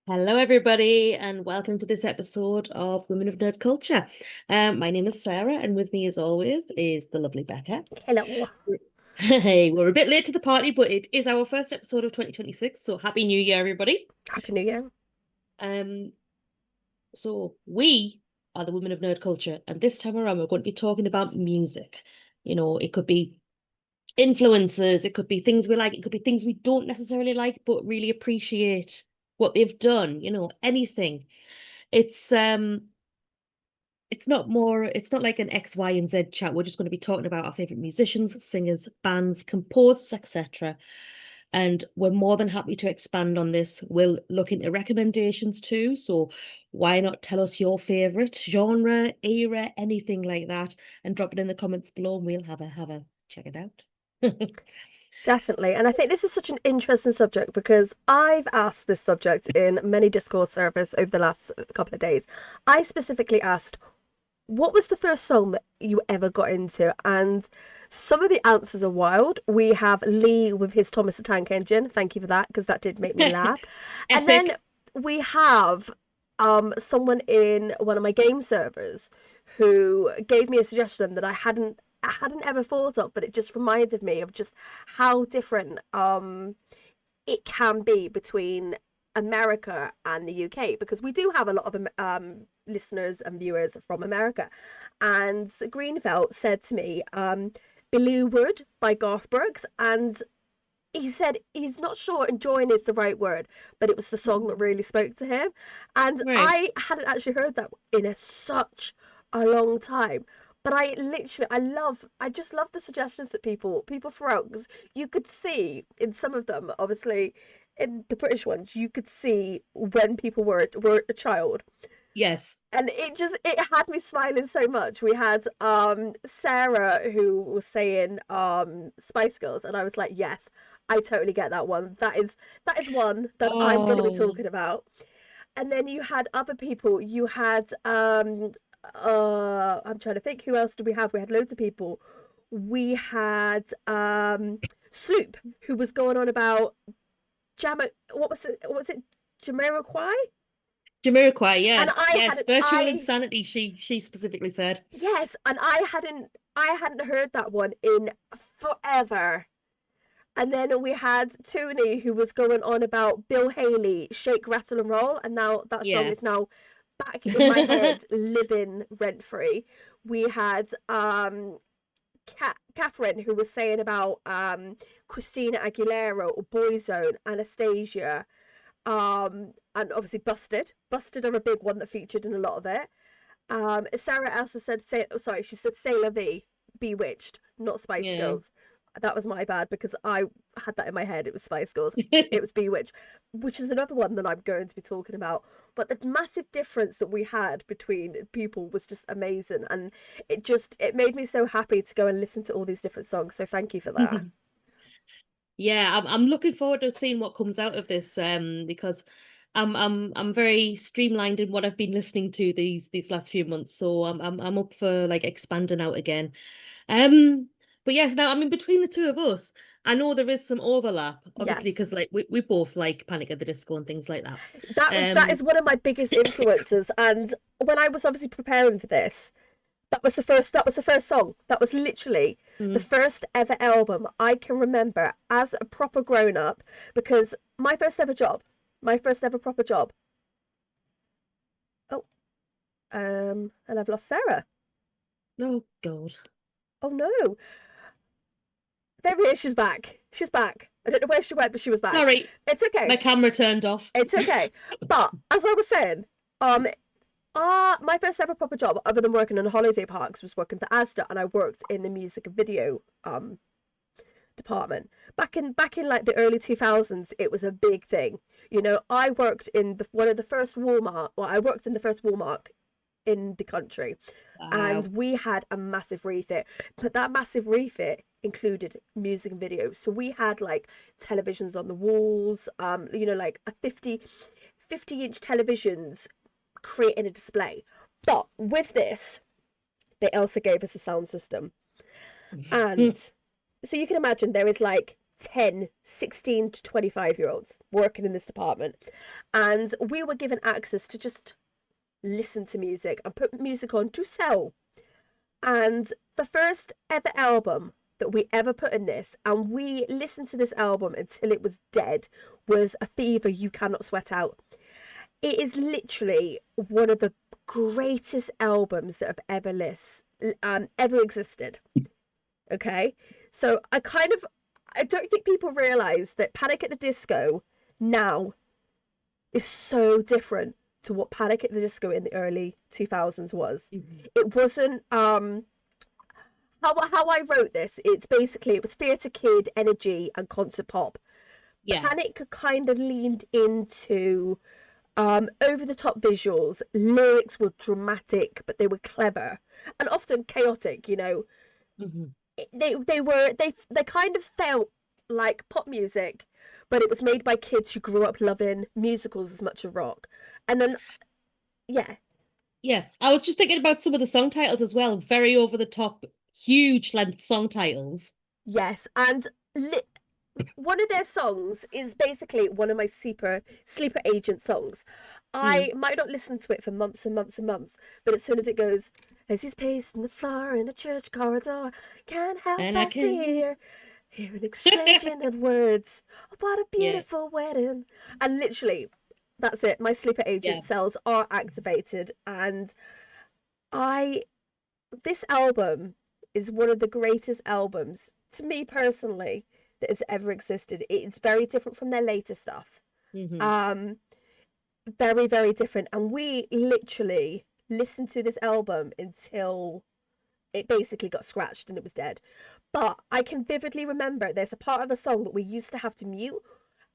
Hello, everybody, and welcome to this episode of Women of Nerd Culture. My name is Sarah, and with me, as always, is the lovely Becca. Hello. Hey, we're a bit late to the party, but it is our first episode of 2026, so Happy New Year, everybody. Happy New Year. Um, so we are the Women of Nerd Culture, and this time around, we're going to be talking about music. It could be influences, it could be things we like, it could be things we don't necessarily like, but really appreciate what they've done, anything. It's um it's not like an X, Y, and Z chat. We're just going to be talking about our favorite musicians, singers, bands, composers, etc. And we're more than happy to expand on this. We'll look into recommendations too. So why not tell us your favorite genre, era, anything like that, and drop it in the comments below, and we'll have a check it out. Definitely. And I think this is such an interesting subject because I've asked this subject in many Discord servers over the last couple of days. I specifically asked, what was the first song that you ever got into? And some of the answers are wild. We have Lee with his Thomas the Tank Engine. Thank you for that because that did make me laugh. And then Epic. we have someone in one of my game servers who gave me a suggestion that I hadn't ever thought of, but it just reminded me of just how different it can be between America and the UK, because we do have a lot of listeners and viewers from America. And Greenfelt said to me, Bellew Wood by Garth Brooks, and he said he's not sure enjoying is the right word, but it was the song that really spoke to him. And Right. I hadn't actually heard that in such a long time. But I just love the suggestions that people throw out, because you could see in some of them, obviously, in the British ones, you could see when people were a child, Yes. and it had me smiling so much. We had Sarah who was saying Spice Girls, and I was like, yes, I totally get that one. That is one that I'm going to be Oh, talking about. And then you had other people. You had I'm trying to think, who else did we have? We had loads of people. We had Sloop, who was going on about Jam, what was it, Jamiroquai? Jamiroquai, And yes, I yes. had Virtual I insanity, she specifically said. Yes, and I hadn't heard that one in forever. And then we had Tony, who was going on about Bill Haley, Shake, Rattle and Roll, and now that song Yeah. is now back in my head, living rent free. We had Catherine, who was saying about Christina Aguilera or Boyzone, Anastasia, and obviously Busted. Busted are a big one that featured in a lot of it. Sarah also said, she said Sailor V, Bewitched, not Spice Yeah. Girls. That was my bad because I had that in my head. It was Spice Girls. It was Bewitched, which is another one that I'm going to be talking about. But the massive difference that we had between people was just amazing, and it made me so happy to go and listen to all these different songs. So thank you for that. Yeah, I'm looking forward to seeing what comes out of this, because I'm very streamlined in what I've been listening to these last few months. So I'm up for like expanding out again. Um, but yes, now I mean between the two of us, I know there is some overlap, obviously, Yes. because like we both like Panic at the Disco and things like that. That is Um, one of my biggest influences, and when I was obviously preparing for this, that was the first song. That was literally the mm, first ever album I can remember as a proper grown up, because my first ever proper job. Oh, and I've lost Sarah. oh God. Oh no. There we is, she's back. She's back. I don't know where she went, but she was back. Sorry, It's okay. my camera turned off. It's okay. But as I was saying, my first ever proper job, other than working in holiday parks, was working for Asda, and I worked in the music and video department. Back in like the early 2000s, it was a big thing. I worked in one of the first Walmart. Well, I worked in the first Walmart in the country, Wow. and we had a massive refit. But that massive refit included music and video. So we had like televisions on the walls, like a 50-inch televisions creating a display. But with this, they also gave us a sound system. And so you can imagine there is like 10, 16 to 25-year-olds working in this department. And we were given access to just listen to music and put music on to sell. And the first ever album that we ever put in this, and we listened to this album until it was dead, was A Fever You Cannot Sweat Out. It is literally one of the greatest albums that have ever existed. Okay, so I don't think people realise that Panic at the Disco now is so different to what Panic at the Disco in the early 2000s was. Mhm. It wasn't how I wrote this. It's basically, it was theatre kid energy and concert pop. Yeah. Panic kind of leaned into over the top visuals. Lyrics were dramatic, but they were clever and often chaotic. You know, Mhm. they kind of felt like pop music, but it was made by kids who grew up loving musicals as much as rock. And then, yeah, Yeah, I was just thinking about some of the song titles as well. Very over the top, huge length song titles. yes, and one of their songs is basically one of my sleeper agent songs. Mm. I might not listen to it for months and months and months, but as soon as it goes, as he's pacing the floor in a church corridor, can't help And I but to can. hear an exchanging of words. Oh, what a Yeah, beautiful wedding! And literally, that's it. My sleeper yeah. agent cells are activated, and I this album is one of the greatest albums to me personally that has ever existed. It's very different from their later stuff. Hmm. Um, very, very different. And we literally listened to this album until it basically got scratched and it was dead. But I can vividly remember there's a part of the song that we used to have to mute,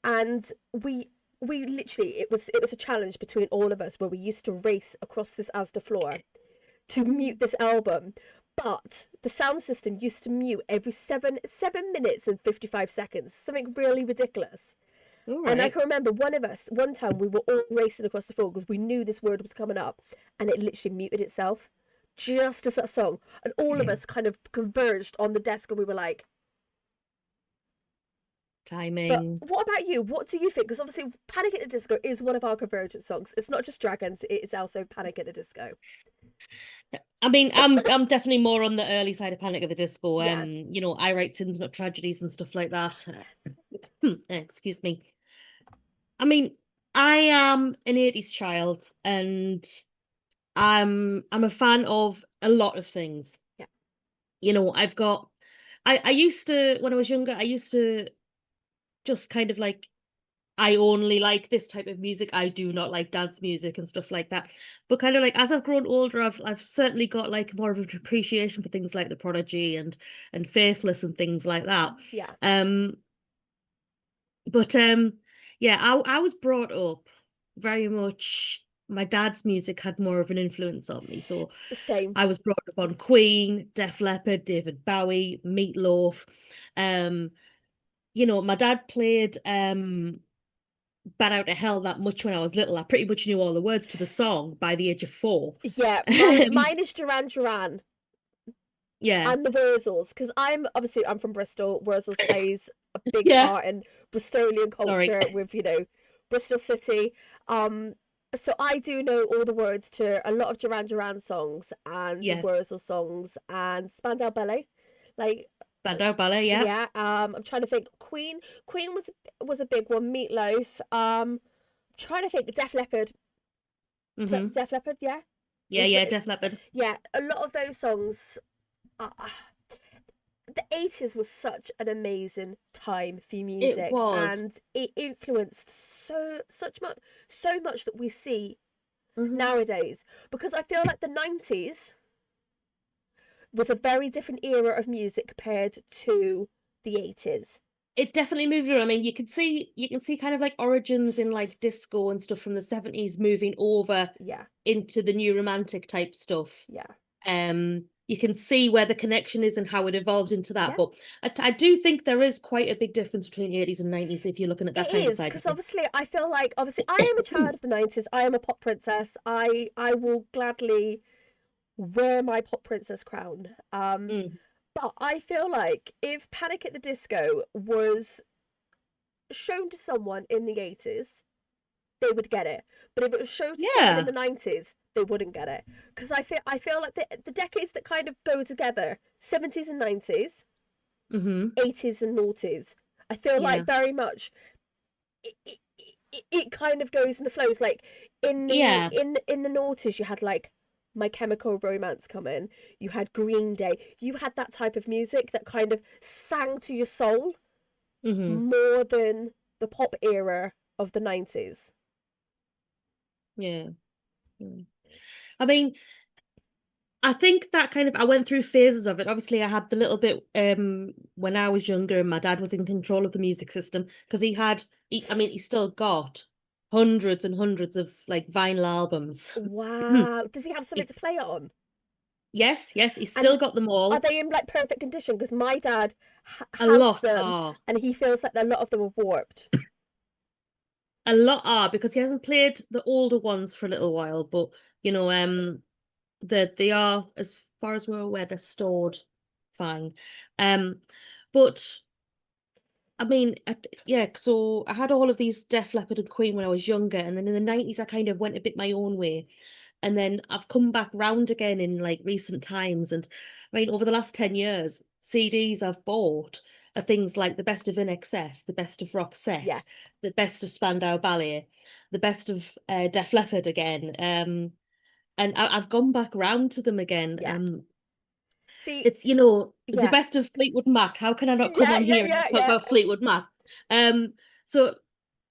and we literally, it was a challenge between all of us where we used to race across this Asda floor to mute this album. But the sound system used to mute every 7 minutes and 55 seconds, something really ridiculous. All And I right. can remember one time we were all racing across the floor because we knew this word was coming up, and it literally muted itself just as that song. And all of us kind of converged on the desk, and we were like, but Timing. what about you? What do you think? Because obviously, Panic at the Disco is one of our convergent songs. It's not just Dragons, it is also Panic at the Disco. I mean, I'm definitely more on the early side of Panic at the Disco. Yeah. I write sins, not tragedies, and stuff like that. Excuse me. I mean, I am an 80s child, and I'm a fan of a lot of things. Yeah. I've got I used to, when I was younger, I used to just kind of like, I only like this type of music. I do not like dance music and stuff like that. But kind of like, as I've grown older, I've certainly got like more of an appreciation for things like The Prodigy and Faithless and things like that. Yeah. Um, but yeah, I was brought up very much. My dad's music had more of an influence on me, so Same. I was brought up on Queen, Def Leppard, David Bowie, Meatloaf. Um, my dad played Bat Out of Hell that much when I was little. I pretty much knew all the words to the song by the age of 4. Yeah, mine is Duran Duran Yeah, and the Wurzels, because I'm from Bristol. Wurzels plays a big yeah. part in Bristolian Sorry. culture with, Bristol City. Um, so I do know all the words to a lot of Duran Duran songs and Yes. Wurzel songs and Spandau Ballet. Like, Spandau Ballet, yeah. yeah, I'm trying to think. Queen was a big one. Meatloaf. Trying to think. Def Leppard. Hmm. Def Leppard, yeah. Yeah, yeah, Def Leppard. Yeah, a lot of those songs. Uh, the 80s was such an amazing time for It music, was. and it influenced so much that we see Hmm. nowadays. Because I feel like the 90s was a very different era of music compared to the 80s. It definitely moved around. I mean, you can see kind of like origins in like disco and stuff from the 70s moving over Yeah, into the new romantic type stuff. yeah, You can see where the connection is and how it evolved into that. yeah. But I do think there is quite a big difference between 80s and 90s if you're looking at that It kind of is, side of because things. obviously I feel like obviously I am a child of the 90s. I am a pop princess. I will gladly wear my pop princess crown. Mm. But I feel like if Panic at the Disco was shown to someone in the 80s, they would get it. But if it was shown to someone in Yeah. the 90s, they wouldn't get it. Because I feel like the decades that kind of go together, 70s and 90s, Mm-hmm. 80s and noughties, I feel Yeah. like very much it kind of goes in the flows. Like Yeah. in the noughties, you had like My Chemical Romance come in. You had Green Day. You had that type of music that kind of sang to your soul Mm-hmm. more than the pop era of the 90s. Yeah. Mm. I mean, I think that kind of I went through phases of it. Obviously, I had the little bit when I was younger and my dad was in control of the music system because I mean, he still got hundreds and hundreds of like vinyl albums. Wow. Does he have something to It's play it on? yes, yes, he's And still got them are all. they in like perfect condition? Because my dad A has lot them, are. and he feels like a lot of them are warped. A lot are because he hasn't played the older ones for a little while, but you know, they are, as far as we're aware, they're stored fine. Um, but I mean, yeah, so I had all of these Def Leppard and Queen when I was younger, and then in the 90s I kind of went a bit my own way. And then I've come back round again in like recent times. And I mean, over the last 10 years, CDs I've bought are things like the best of In Excess, the best of Yeah, Roxette, the best of Spandau Ballet, the best of Def Leppard again. And I've gone back round to them again. yeah. See, It's, you know, the yeah, best of Fleetwood Mac. How can I not come yeah, on yeah, here and yeah, not talk yeah, about Fleetwood Mac? So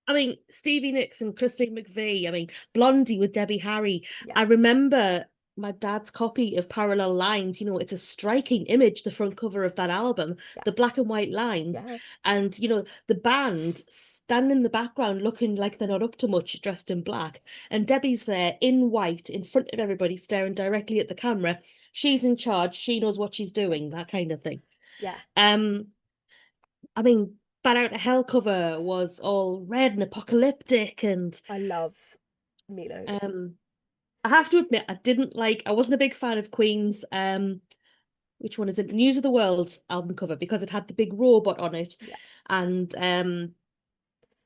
I mean, Stevie Nicks and Christine McVie. I mean, Blondie with Debbie Harry. yeah, I remember my dad's copy of Parallel Lines. You know, it's a striking image, the front cover of that album, yeah, the black and white lines, yeah, and you know, the band standing in the background looking like they're not up to much, dressed in black, and Debbie's there in white in front of everybody, staring directly at the camera. She's in charge. She knows what she's doing. That kind of thing. yeah. Um, I mean, Bat Out of Hell cover was all red and apocalyptic, and I love Meatloaf. um, I have to admit, I wasn't a big fan of Queen's, which one is it? News of the World album cover because it had the big robot on it, Yeah, and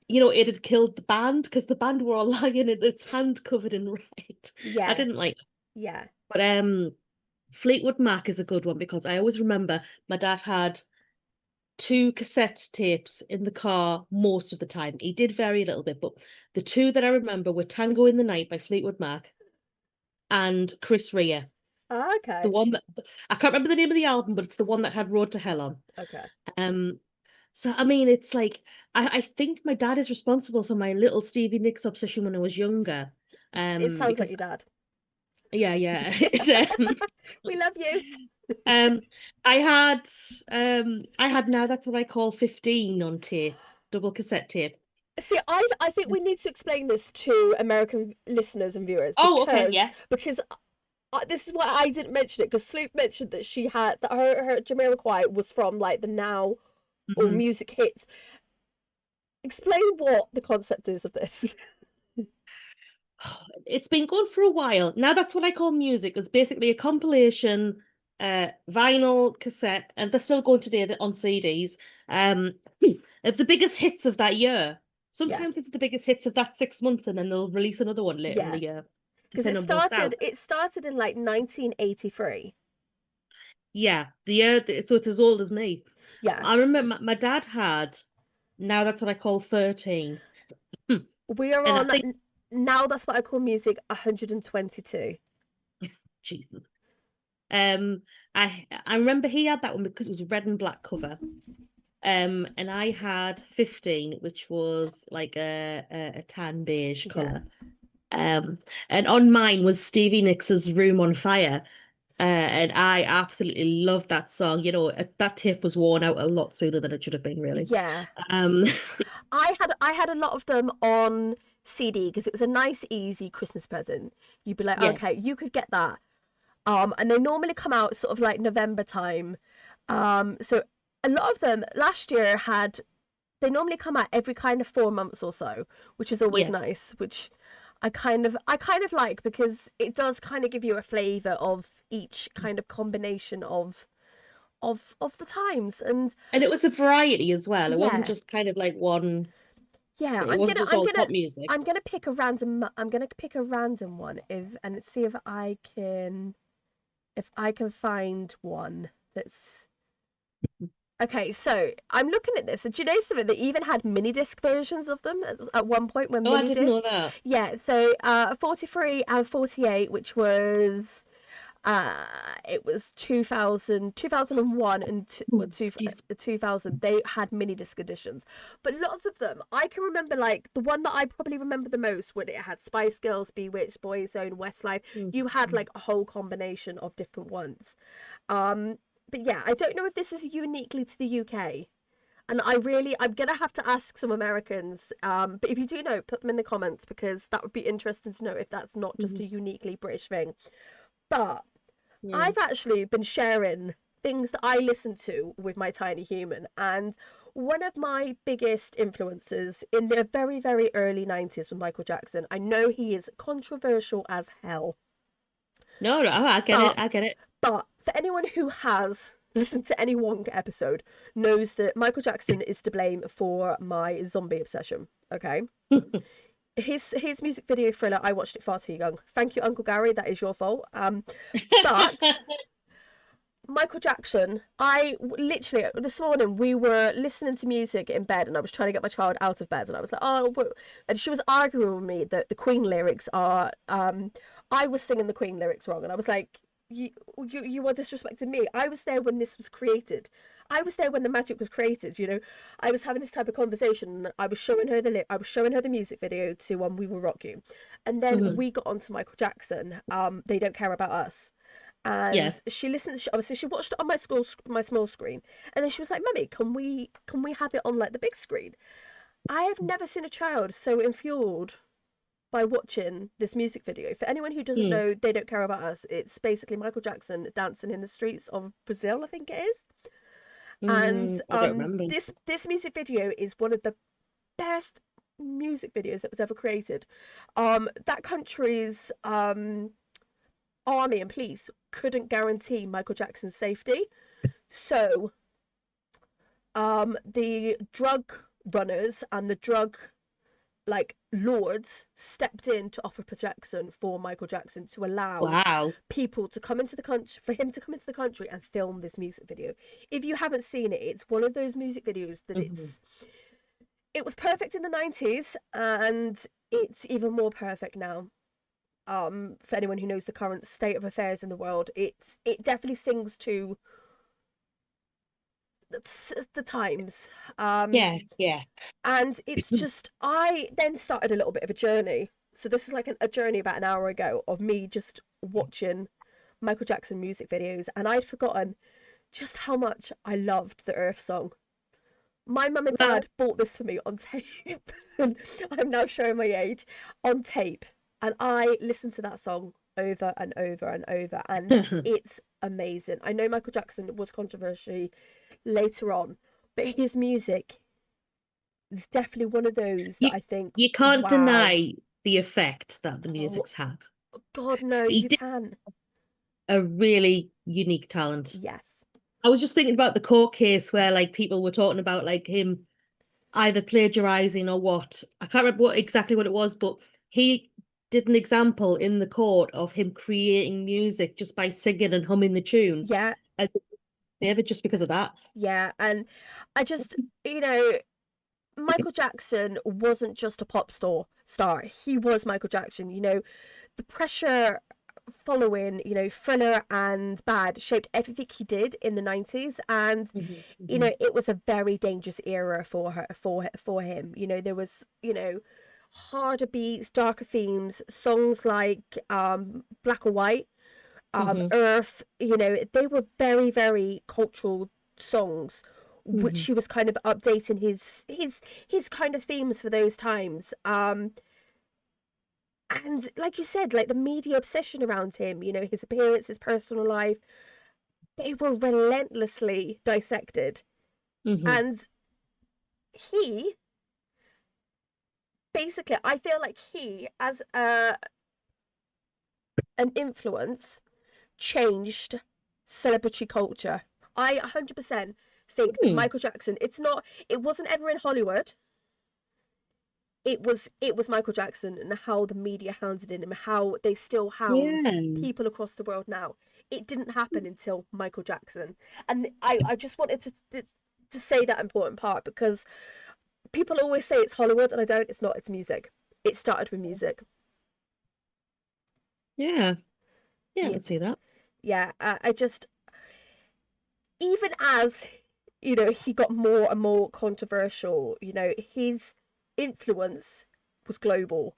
you know, it had killed the band because the band were all lying in its hand covered in red. I yeah, didn't like, yeah. but Fleetwood Mac is a good one because I always remember my dad had two cassette tapes in the car most of the time. He did vary a little bit, but the two that I remember were Tango in the Night by Fleetwood Mac and Chris Rea. Ah, The okay, one that I can't remember the name of the album, but it's the one that had Road to Hell on. okay. Um, so I mean, it's like I think my dad is responsible for my little Stevie Nicks obsession when I was younger. It sounds like Because your dad. yeah, yeah. We love you. Um, I had I had Now That's What I Call 15 on tape, double cassette tape. See, I think we need to explain this to American listeners and viewers Oh, okay, because yeah. because this is why I didn't mention it because Sloop mentioned that she had that her Jamiroquai was from like the Now or Mhm. music hits. Explain what the concept is of this. It's been going for a while. Now That's What I Call Music is basically a compilation vinyl cassette, and they're still going today on CDs, um, of the biggest hits of that year. Yeah, Sometimes it's the biggest hits of that 6 months, and then they'll release another one later in yeah. the year, Because it depending on what's started out. it started in like 1983. Yeah, so it's as old as me. Yeah. I remember my dad had Now That's What I Call 13. We are And I on think, Now That's What I Call Music 122. Jesus. Um, I remember he had that one because it was a red and black cover. And I had 15, which was like a tan beige Yeah. color. And on mine was Stevie Nicks' Room on Fire. And I absolutely loved that song. You know, that tape was worn out a lot sooner than it should have been, really. Yeah. Um, I had a lot of them on CD because it was a nice easy Christmas present. You'd be like, yes, okay, you could get that. And they normally come out sort of like November time. So a lot of them last year had they normally come out every kind of 4 months or so, which is always yes. nice, which I kind of like because it does kind of give you a flavor of each kind of combination of the times. And And it was a variety as well. It wasn't yeah, just kind of like one. yeah, It wasn't just all pop music. I'm gonna pick a random, I'm gonna pick a random one, if and see if I can find one that's okay. So I'm looking at this, and do you know something? They even had mini disc versions of them at one point, when Oh, I mini didn't know disc. that. Yeah, so 43 and 48, which was it was 2000, 2001, and Oh, excuse 2000. They had mini disc editions, but lots of them I can remember. Like the one that I probably remember the most, when it had Spice Girls, Bewitched, Boyzone, Westlife. me. You had like a whole combination of different ones. um but yeah, I don't know if this is uniquely to the UK. And I'm gonna have to ask some Americans. But if you do know, put them in the comments, because that would be interesting to know if that's not just a uniquely British thing. But Yeah. I've actually been sharing things that I listen to with my tiny human, and one of my biggest influences in the very, very early 90s was Michael Jackson. I know he is controversial as hell, No, no, I get it. but I get it. for anyone who has listened to any one episode, knows that Michael Jackson is to blame for my zombie obsession. Okay. His music video Thriller, I watched it far too young. Thank you, Uncle Gary, that is your fault. But Michael Jackson, literally this morning we were listening to music in bed, and I was trying to get my child out of bed, and I was like, oh, and she was arguing with me that the Queen lyrics are, I was singing the Queen lyrics wrong, and I was like, you are disrespecting me. I was there when this was created. I was there when the magic was created. I was having this type of conversation. I was showing her I was showing her the music video to "We Will Rock You," and then we got onto Michael Jackson. They Don't Care About Us. And Yes. she listened. Obviously, she watched it on my small screen, and then she was like, "Mummy, can we have it on like the big screen?" I have never seen a child so enfueled by watching this music video. For anyone who doesn't Hmm. know, They Don't Care About Us, it's basically Michael Jackson dancing in the streets of Brazil, I think it is. And I don't remember. this music video is one of the best music videos that was ever created. That country's army and police couldn't guarantee Michael Jackson's safety. So the drug runners and the drug lords stepped in to offer protection for Michael Jackson, to allow Wow. people to come into the country, for him to come into the country and film this music video. If you haven't seen it, it's one of those music videos that it was perfect in the 90s, and it's even more perfect now. For anyone who knows the current state of affairs in the world, it definitely sings to the times. Yeah, yeah. And it's just, I then started a little bit of a journey. So this is like a journey about an hour ago of me just watching Michael Jackson music videos, and I'd forgotten just how much I loved the Earth song. My mum and Well, dad bought this for me on tape. And I'm now showing my age, on tape. And I listened to that song over and over and over, and it's amazing. I know Michael Jackson was controversial later on, but his music is definitely one of those you that I think, you can't wow, deny the effect that the oh, music's had. God, no, He you did can. a really unique talent. Yes. I was just thinking about the court case where like people were talking about like him either plagiarizing or what. I can't remember exactly what it was, but he did an example in the court of him creating music just by singing and humming the tune. Yeah. And never just because of that. Yeah. And I just, Michael Jackson wasn't just a pop star. He was Michael Jackson. The pressure following, Thriller and Bad shaped everything he did in the 90s, and it was a very dangerous era for him. There was, harder beats, darker themes, songs like Black or White, Earth, they were very, very cultural songs, which he was kind of updating his kind of themes for those times. And like you said, like the media obsession around him, his appearance, his personal life, they were relentlessly dissected. And he, basically, I feel like he, as an influence, changed celebrity culture. I 100% think that Hmm. Michael Jackson, it wasn't ever in Hollywood. It was Michael Jackson and how the media hounded him, how they still hound Yeah. people across the world now. It didn't happen until Michael Jackson. And I just wanted to say that important part, because people always say it's Hollywood, and I don't. It's not. It's music. It started with music. Yeah. Yeah, I Yeah, can see that. yeah. I just, even as he got more and more controversial. His influence was global.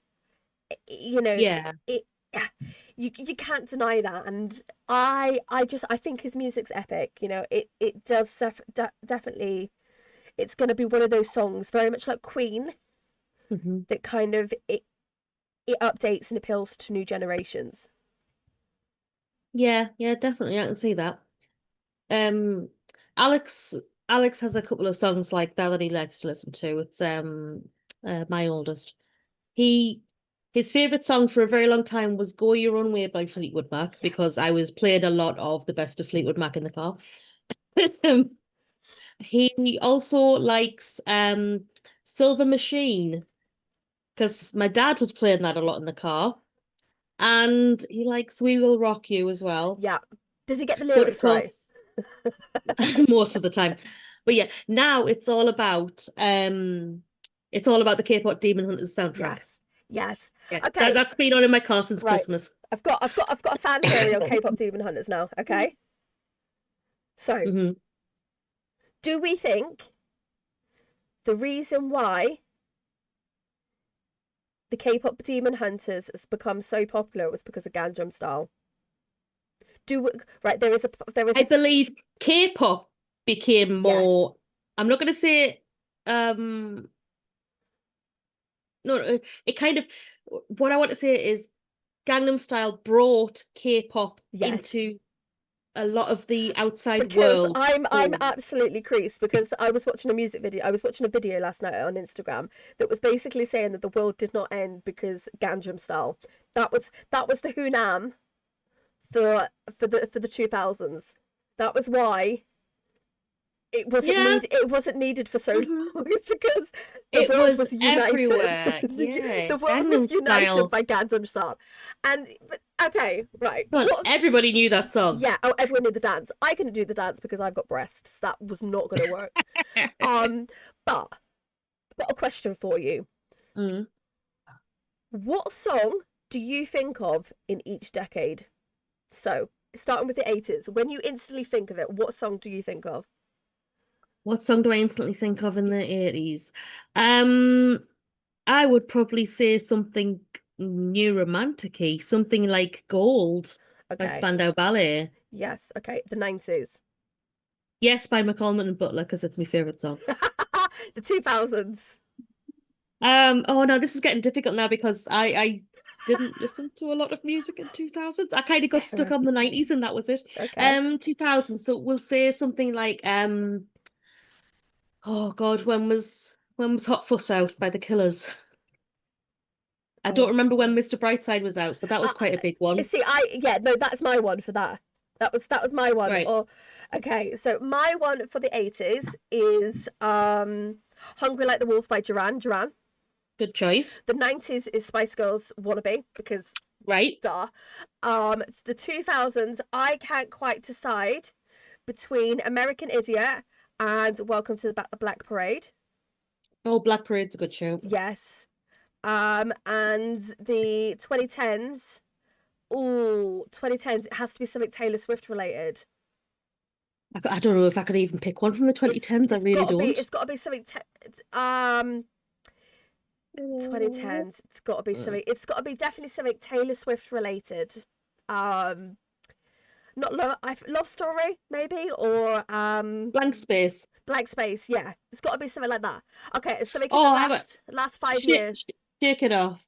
You know, Yeah. it you can't deny that. And I think his music's epic. It does definitely. It's going to be one of those songs, very much like Queen, Hmm. that kind of it updates and appeals to new generations. Yeah, yeah, definitely. I can see that. Um, Alex Alex has a couple of songs like that that he likes to listen to. It's my oldest. He his favorite song for a very long time was "Go Your Own Way" by Fleetwood Mac because I Yes. was playing a lot of the best of Fleetwood Mac in the car. He also likes Silver Machine because my dad was playing that a lot in the car, and he likes "We Will Rock You" as well. Yeah. Does he get the But of lyrics right? course, most of the time. But yeah, now it's all about the K-pop Demon Hunters soundtrack. Yes. Yes. Yeah, Okay. that's been on in my car since Right. Christmas. I've got a fan theory on K-pop Demon Hunters now. Okay. So, Hmm. do we think the reason why the K-pop Demon Hunters has become so popular was because of Gangnam Style? Right, there is I a believe K-pop became yes. more. I'm not going to say um no, it kind of what I want to say is Gangnam Style brought K-pop Yes. into a lot of the outside Because world. I'm Oh, absolutely creased, because I was watching a music video. I was watching a video last night on Instagram that was basically saying that the world did not end because Gangnam Style. That was the Hunnam for the 2000s. That was why yeah. it wasn't needed for so Hmm. long. It's because the It world was was united. everywhere. Yeah, The world was Gangnam united Style. by Gangnam Style. And but okay, right. Come on, everybody knew that song. Yeah, oh, everyone knew the dance. I couldn't do the dance because I've got breasts. That was not going to work. Um, but I've got a question for you. Mm. What song do you think of in each decade? So, starting with the 80s, when you instantly think of it, what song do you think of? What song do I instantly think of in the 80s? Um, I would probably say something new romantic-y, something like Gold by Okay. Spandau Ballet. Yes. Okay. The 90s. Yes, by McCallum and Butler, because it's my favorite song. The 2000s. Oh no, this is getting difficult now because I didn't listen to a lot of music in 2000s. I kind of got stuck Same. on the 90s and that was it. Okay. 2000s. So we'll say something like oh God, when was Hot Fuss out by the Killers? I don't Oh. remember when Mr. Brightside was out, but that was quite a big one. See, yeah, no, that's my one for that. That was my one. Right. Or okay, so my one for the 80s is Hungry Like the Wolf by Duran Duran. Good choice. The 90s is Spice Girls Wannabe, because Right. duh. The 2000s, I can't quite decide between American Idiot and Welcome to the Black Parade. Oh, Black Parade's a good show. Yes. And the 2010s. Oh, 2010s, it has to be something Taylor Swift related. I don't know if I could even pick one from the It's 2010s. I it's really got to be don't. it's got to be something 2010s. It's got to be definitely something Taylor Swift related. Um Not love story maybe, or Blank Space. blank space. Yeah, it's got to be something like that. Okay, it's something in the Oh, how about last 5 years. Shake, Shake It Off.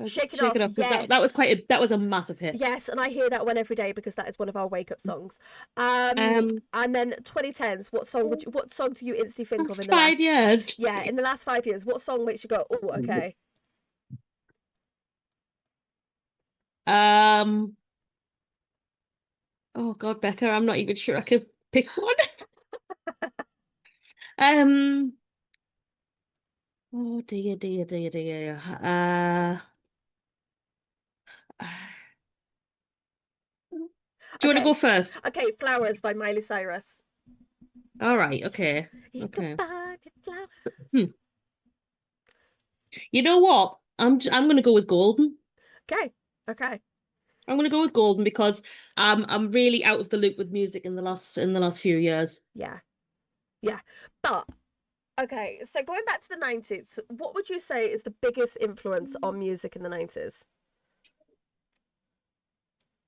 Shake it Shake off. It Off because that was Yes. that was a massive hit. Yes, and I hear that one every day because that is one of our wake up songs. Um, And then 2010s. What song do you instantly think of in last the last? 5 years. Yeah, in the last 5 years, what song makes you go, oh, okay? Um, oh God, Becca, I'm not even sure I could pick one. Um, oh dear, dear, dear, dear. Do you want to Okay, go first? okay, Flowers by Miley Cyrus. All right, okay, You can okay. buy me flowers. Hmm. You know what? I'm gonna go with Golden. Okay, okay, I'm gonna go with Golden because I'm really out of the loop with music in the last few years. yeah, yeah. But okay, so going back to the 90s, what would you say is the biggest influence on music in the 90s?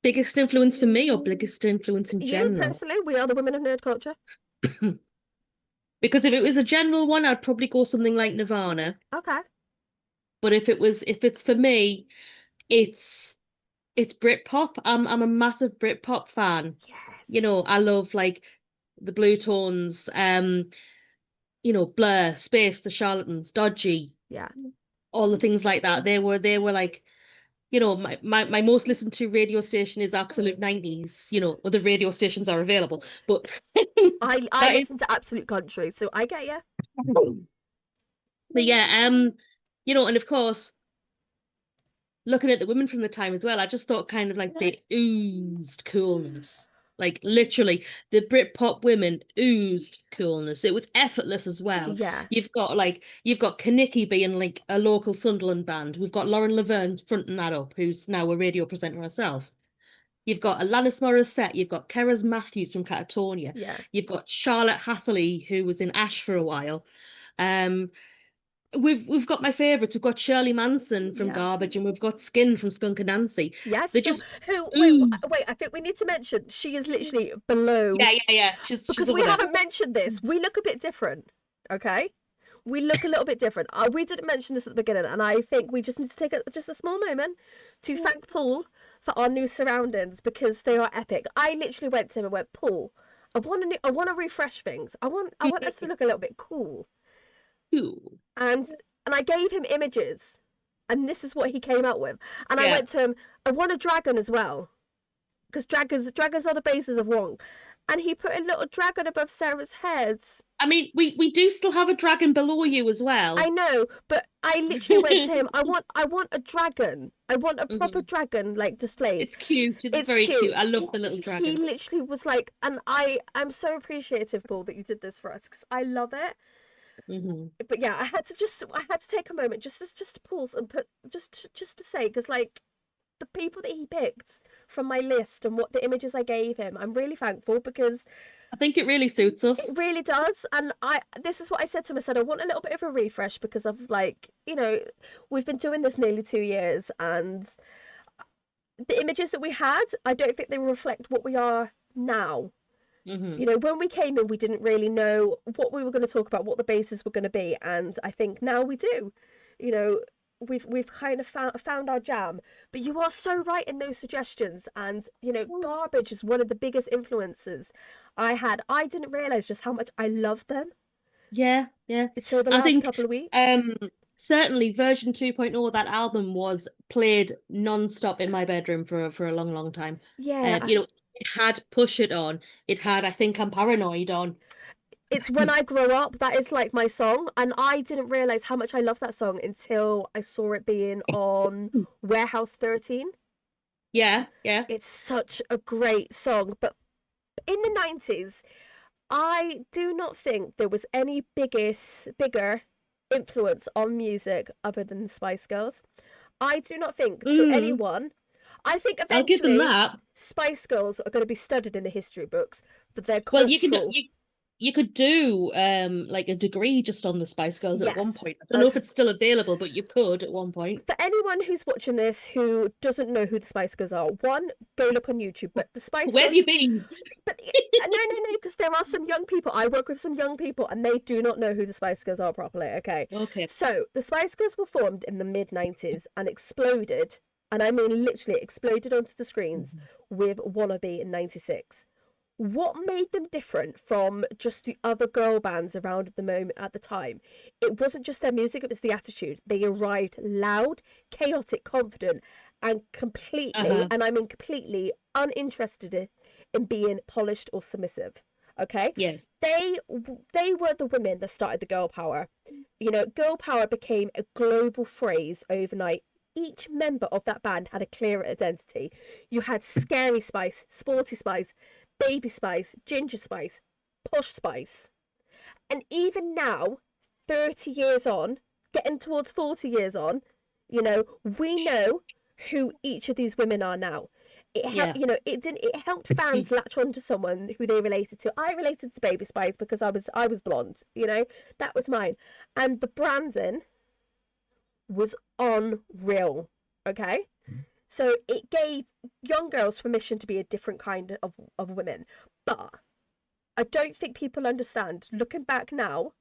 Biggest influence for me or biggest influence in You general? personally, we are the women of nerd culture. Because if it was a general one, I'd probably go something like Nirvana. Okay. But if it's for me, it's it's Britpop. I'm a massive Britpop fan. You know, Yes. I love like the Blue Tones, you know, Blur, Space, the Charlatans, Dodgy, Yeah. all the things like that. They were like, you know, my most listened to radio station is Absolute 90s, you know, other radio stations are available. But Yes. I that is listen to Absolute Country, so I get you. but yeah, you know, and of course, looking at the women from the time as well, I just thought kind of like they oozed coolness. Like literally, the Britpop women oozed coolness. It was effortless as well. Yeah. You've got Kaniki being like a local Sunderland band. We've got Lauren Laverne fronting that up, who's now a radio presenter herself. You've got Alanis Morissette. You've got Keras Matthews from Catatonia. Yeah. You've got Charlotte Hatherley, who was in Ash for a while. Um, we've got my favourites. We've got Shirley Manson from Yeah. Garbage, and we've got Skin from Skunk and Nancy. Yes, They Skunk. just Who? Wait, ooh, wait. I think we need to mention she is literally below yeah, yeah, yeah. She's because we over there. haven't mentioned this. We look a bit different. Okay. We look a little bit different. We didn't mention this at the beginning, and I think we just need to take just a small moment to thank Paul for our new surroundings because they are epic. I literally went to him and went, Paul, I want to refresh things. I want us to look a little bit cool. Ooh, and and I gave him images, and this is what he came out with. And I yeah. went to him, I want a dragon as well, because dragons are the bases of Wong, and he put a little dragon above Sarah's head. I mean, we do still have a dragon below you as I well. know, but I literally went to him. I want a dragon. I want a proper Mhm. dragon like displayed. It's cute. It's It's very cute. cute. I love the little He dragon. literally was like, and I'm so appreciative, Paul, that you did this for us because I love it. Hmm. But yeah, I had to take a moment just to pause and put just to say because like the people that he picked from my list and what the images I gave him, I'm really thankful because I think it really suits us. it really does. And this is what I said to him. I said I want a little bit of a refresh because of like we've been doing this nearly 2 years and the images that we had, I don't think they reflect what we are now. Hmm. When we came in, we didn't really know what we were going to talk about, what the bases were going to be, and I think now we do. You know, we've kind of found our jam. But you are so right in those suggestions, and Garbage is one of the biggest influences I had. I didn't realize just how much I loved them Yeah, yeah. until the I last think couple of weeks. um certainly version 2.0 of that album was played non-stop in my bedroom for a long, long time. Yeah, You know, it had Push It on. It had I Think I'm Paranoid on. it's When I Grow Up. That is like my song, and I didn't realize how much I love that song until I saw it being on Warehouse 13. Yeah, yeah. It's such a great song, but in the 90s, I do not think there was any bigger influence on music other than the Spice Girls. I do not think to Mm, anyone. I think I'll give them eventually that. Spice Girls are going to be studied in the history books for their Well, cultural. you could do like a degree just on the Spice Girls at one Yes. point. I don't know if it's still available, but you could at one point. For anyone who's watching this who doesn't know who the Spice Girls are, one, go look on YouTube. But the Spice Where have Girls, you been? but no, because there are some young people. I work with some young people, and they do not know who the Spice Girls are properly. Okay, Okay. so the Spice Girls were formed in the mid 90s and exploded, and I mean literally exploded onto the screens Mhm. with Wannabe in '96. What made them different from just the other girl bands around at the time? It wasn't just their music, it was the attitude. They arrived loud, chaotic, confident, and completely, Uh-huh. and I mean completely uninterested in being polished or submissive. okay? Yes. They were the women that started the girl power. You know, girl power became a global phrase overnight. Each member of that band had a clear identity. You had Scary Spice, Sporty Spice, Baby Spice, Ginger Spice, Posh Spice. And even now, 30 years on, getting towards 40 years on, you know, we know who each of these women are now. Yeah. You know, it helped fans latch on to someone who they related to. I related to Baby Spice because I was blonde, you know, that was mine. And the branding was unreal, okay? So it gave young girls permission to be a different kind of women. But I don't think people understand, looking back now,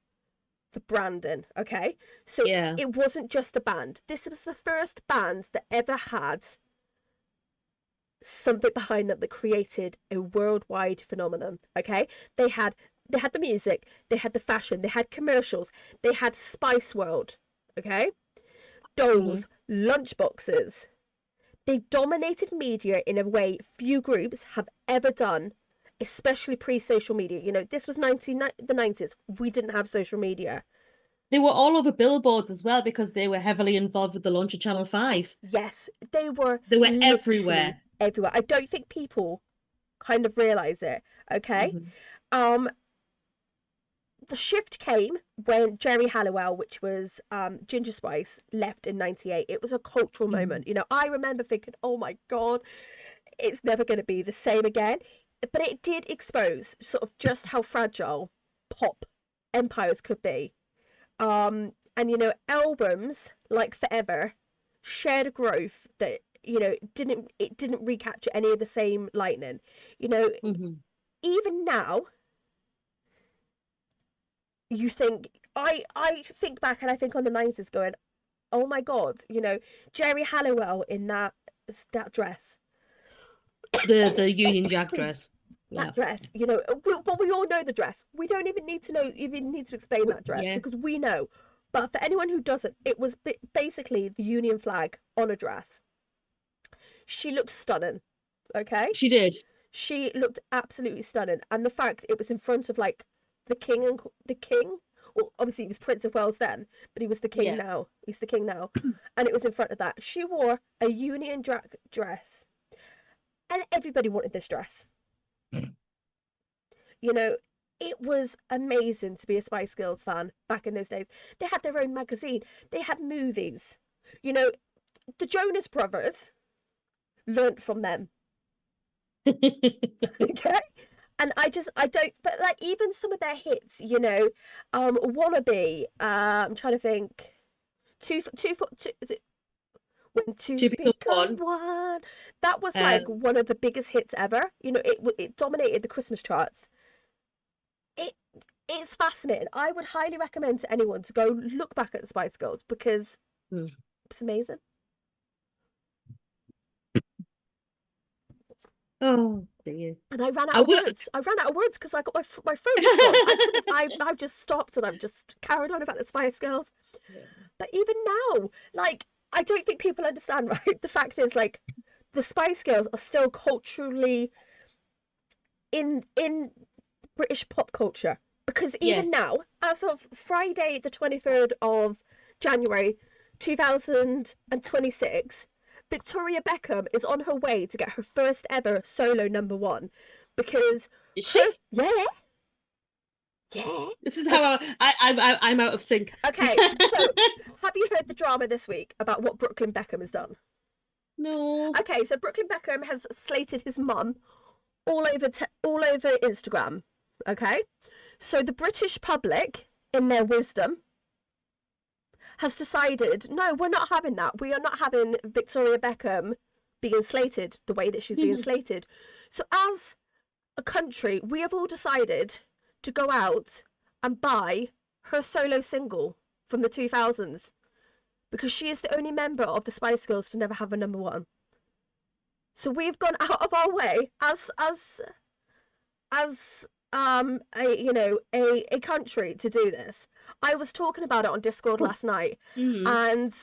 the branding, okay? So Yeah. it wasn't just a band. This was the first band that ever had something behind them that created a worldwide phenomenon, okay? They had the music, they had the fashion, they had commercials, they had Spice World, okay? Dolls, lunchboxes. They dominated media in a way few groups have ever done, especially pre-social media. You know, this was the 90s. We didn't have social media. They were all over billboards as well because they were heavily involved with the launch of Channel 5. Yes, they were They were literally everywhere. everywhere. I don't think people kind of realize it, okay? Mhm. The shift came when Jerry Halliwell, which was Ginger Spice, left in 98. It was a cultural moment. You know, I remember thinking, oh my God, it's never going to be the same again. But it did expose sort of just how fragile pop empires could be. And, you know, albums like Forever shared a growth that, you know, it didn't recapture any of the same lightning. You know, even now, you think I think back and I think on the 90s going, oh my God, you know, Jerry Halliwell in that dress. The Union Jack dress. Yeah. That dress, you know, but we all know the dress. We don't even need to explain that dress Yeah. because we know. But for anyone who doesn't, it was basically the Union flag on a dress. She looked stunning, okay? She did. She looked absolutely stunning, and the fact it was in front of like the king. Well, obviously he was Prince of Wales then, but he was the king Yeah. now. He's the king now, and it was in front of that. She wore a Union Jack dress, and everybody wanted this dress. You know, it was amazing to be a Spice Girls fan back in those days. They had their own magazine. They had movies. You know, the Jonas Brothers learnt from them. Okay? And I don't, but like even some of their hits, you know, Wannabe, I'm trying to think, two, is it when two To become become one. one? That was like one of the biggest hits ever. You know, it dominated the Christmas charts. It it's fascinating. I would highly recommend to anyone to go look back at the Spice Girls because it's amazing. Oh dear. And I ran out of words. I ran out of words because I got my phone was gone. I've just stopped and I've just carried on about the Spice Girls. Yeah. But even now, like I don't think people understand, right? The fact is, like, the Spice Girls are still culturally in British pop culture because even Yes. now, as of Friday, the 23rd of January, 2026. Victoria Beckham is on her way to get her first ever solo #1 because Is she? yeah. This is how I'm out of sync. Okay, so have you heard the drama this week about what Brooklyn Beckham has done? No. Okay, so Brooklyn Beckham has slated his mum all over Instagram. Okay, so the British public, in their wisdom, has decided, no, we're not having that. We are not having Victoria Beckham being slated the way that she's being slated. So as a country, we have all decided to go out and buy her solo single from the 2000s because she is the only member of the Spice Girls to never have a #1. So we've gone out of our way as a country to do this. I was talking about it on Discord last night, and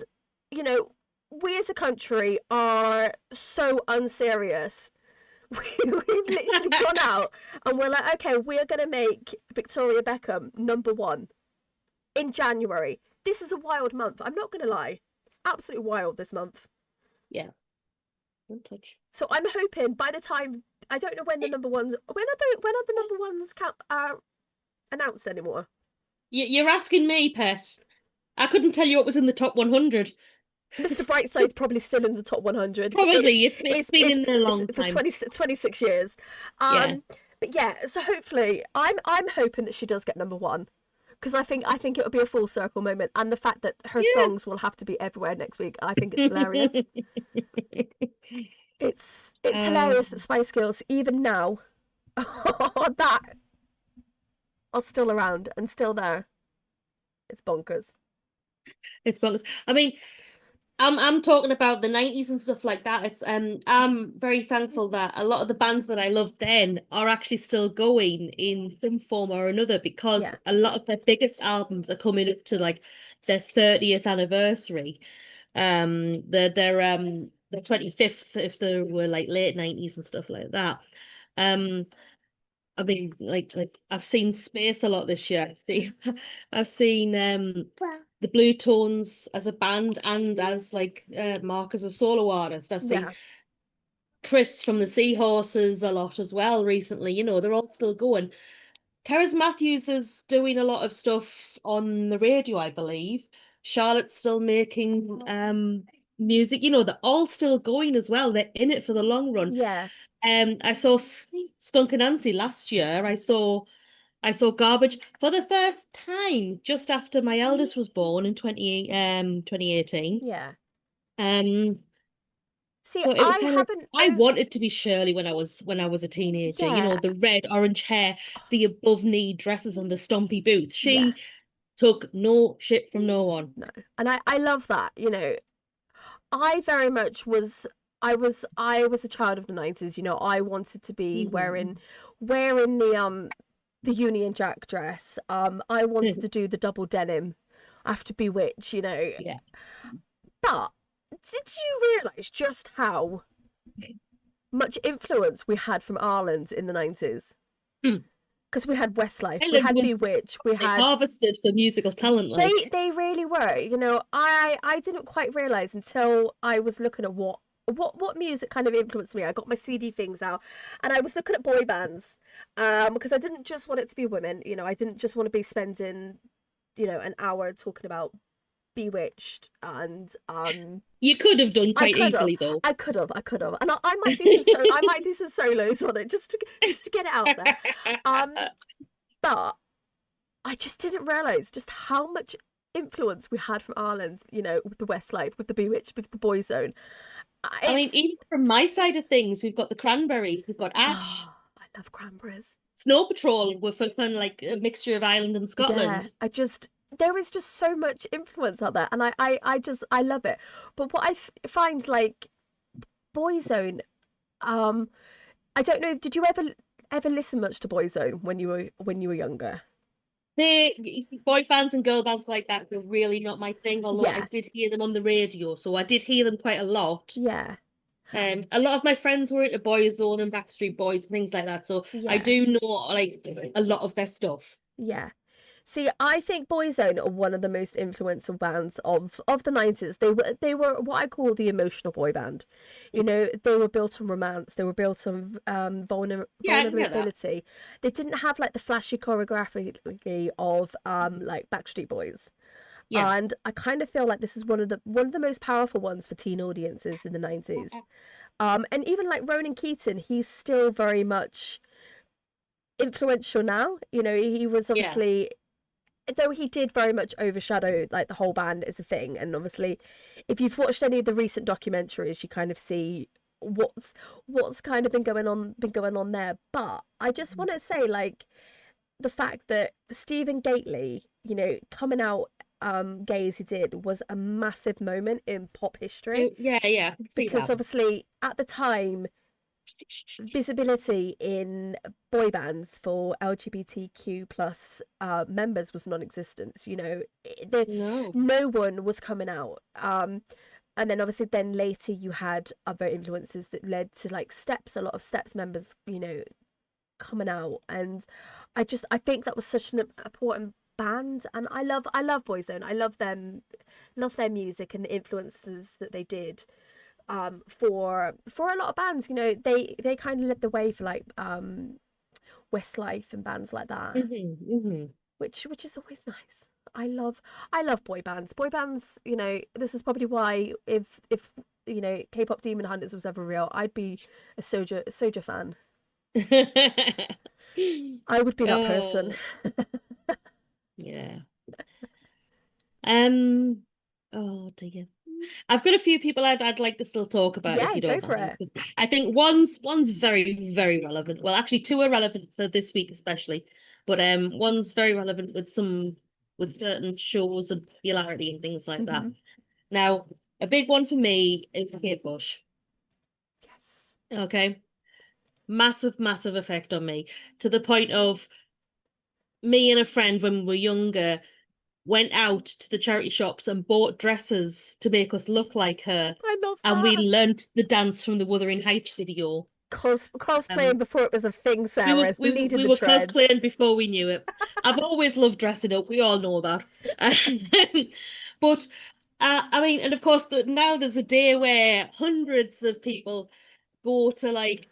you know, we as a country are so unserious We've literally gone out and we're like, okay, we're going to make Victoria Beckham #1 in January. This is a wild month. I'm not going to lie. It's absolutely wild this month. Yeah. Don't touch. So I'm hoping by the time, I don't know when the number ones, when are the number ones announced anymore? You're asking me, Pet. I couldn't tell you what was in the top 100. Mr. Brightside's probably still in the top 100. Probably. It's been in there a long for time. 26 years. Yeah. But yeah, so hopefully, I'm hoping that she does get #1 because I think it would be a full circle moment, and the fact that her Yeah. songs will have to be everywhere next week, I think it's hilarious. It's hilarious that Spice Girls even now that are still around and still there. It's bonkers. It's bonkers. I mean, I'm talking about the 90s and stuff like that. It's I'm very thankful that a lot of the bands that I loved then are actually still going in some form or another, because Yeah. a lot of their biggest albums are coming up to like their 30th anniversary. Their 25th if they were like late 90s and stuff like that. I mean, like I've seen Space a lot this year. I've seen the Blue Tones as a band and as like Mark as a solo artist. I've seen Yeah. Chris from the Seahorses a lot as well recently. You know, they're all still going. Cerys Matthews is doing a lot of stuff on the radio, I believe. Charlotte's still making music. You know, they're all still going as well. They're in it for the long run. Yeah. I saw Skunk Anansie last year. I saw Garbage for the first time just after my eldest was born in 2018. Yeah. See, So it was I kind of, haven't. I wanted to be Shirley when I was a teenager. You Yeah. know, the red orange hair, the above knee dresses, and the stompy boots. Yeah. She took no shit from no one. No, and I love that. You know, I very much was. I was a child of the 90s. You know, I wanted to be wearing the Union Jack dress. I wanted to do the double denim after Bewitch. You know. Yeah. But did you realise just how much influence we had from Ireland in the 90s? Mm. Because we had Westlife, we Ireland had was Bewitch, we had harvested for musical talent. Like they really were. You know, I didn't quite realise until I was looking at what music kind of influenced me. I got my CD things out and I was looking at boy bands. Because I didn't just want it to be women, you know, I didn't just want to be spending, you know, an hour talking about Bewitched and you could have done quite easily though. I could have, and I might do some I might do some solos on it just to get it out there. But I just didn't realise just how much influence we had from Ireland, you know, with the Westlife, with the Bewitched, with the Boyzone. I mean, even from my side of things, we've got the Cranberries, we've got Ash. Oh, I love Cranberries. Snow Patrol were for kind of like a mixture of Ireland and Scotland. Yeah, there is just so much influence out there, and I love it. But what I find like Boyzone, I don't know, did you ever listen much to Boyzone when you were younger? You see, boy bands and girl bands like that were really not my thing, although I did hear them on the radio, so I did hear them quite a lot. Yeah. A lot of my friends were into Boyzone and Backstreet Boys and things like that, so I do know like a lot of their stuff. Yeah. See, I think Boyzone are one of the most influential bands of the 90s. They were what I call the emotional boy band. You know, they were built on romance. They were built on vulnerability. They didn't have like the flashy choreography of like Backstreet Boys. Yeah. And I kind of feel like this is one of the most powerful ones for teen audiences in the 90s. And even like Ronan Keating, he's still very much influential now. You know, he was obviously though he did very much overshadow like the whole band as a thing, and obviously if you've watched any of the recent documentaries you kind of see what's kind of been going on there. But I just want to say like the fact that Stephen Gately, you know, coming out gay as he did was a massive moment in pop history. Yeah, because obviously at the time visibility in boy bands for LGBTQ plus members was non-existent. You know, no one was coming out. And then obviously then later you had other influences that led to like Steps, a lot of Steps members, coming out. And I think that was such an important band. And I love Boyzone. I love their music and the influences that they did for a lot of bands. They kind of led the way for like Westlife and bands like that, which is always nice. I love boy bands. Boy bands, this is probably why if K-pop Demon Hunters was ever real, I'd be a Soja fan. I would be that person. Oh, yeah. Um, oh dear. I've got a few people I'd like to still talk about if Yeah, you go don't for mind. it. I think one's very, very relevant. Well, actually two are relevant for this week especially, but one's very relevant with certain shows and popularity and things like that. Hmm. Now, a big one for me is Kate Bush. Yes. Okay. Massive, massive effect on me to the point of me and a friend when we were younger went out to the charity shops and bought dresses to make us look like her. I love And we that. learnt the dance from the Wuthering Heights video. Cosplaying Um, before it was a thing, we were Sarah, we, were- leading we the were trends. cosplaying before we knew it. I've always loved dressing up. We all know that. But I mean, and of course, now there's a day where hundreds of people go to like